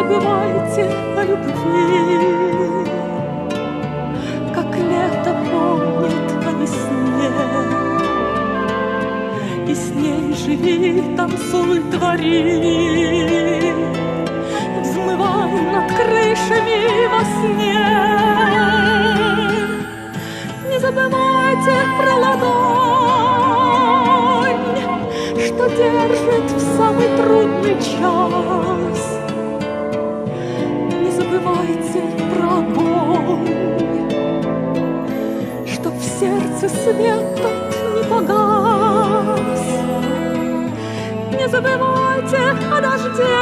забывайте о любви, как лето помнит о весне, и с ней живи, танцуй, твори, взмывай над крышами во сне. Не забывайте про ладонь, что держит в самый трудный час. Не забывайте про огонь, чтоб в сердце свет тот не погас. Не забывайте о дожде,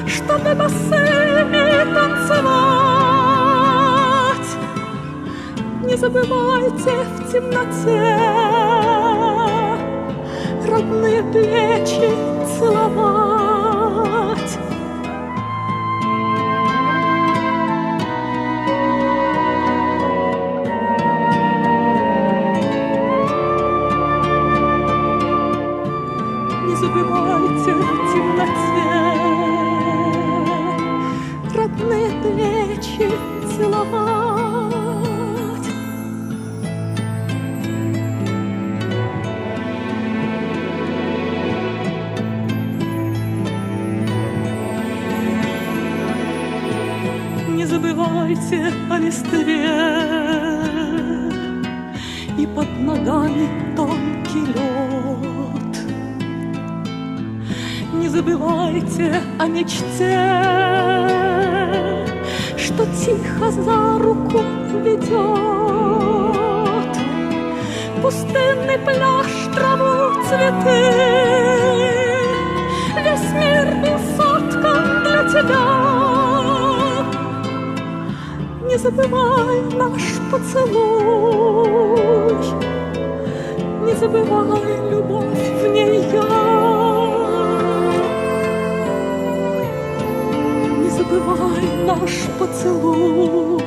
чтобы босыми танцевать. Не забывайте в темноте родные плечи целовать. Не забывайте в темноте родные плечи целовать. Не забывайте о листве и под ногами тонкий лед. Не забывайте о мечте, что тихо за руку ведет. Пустынный пляж, траву, цветы, весь мир был соткан для тебя. Не забывай наш поцелуй, не забывай любовь в ней я. Не забывай наш поцелуй.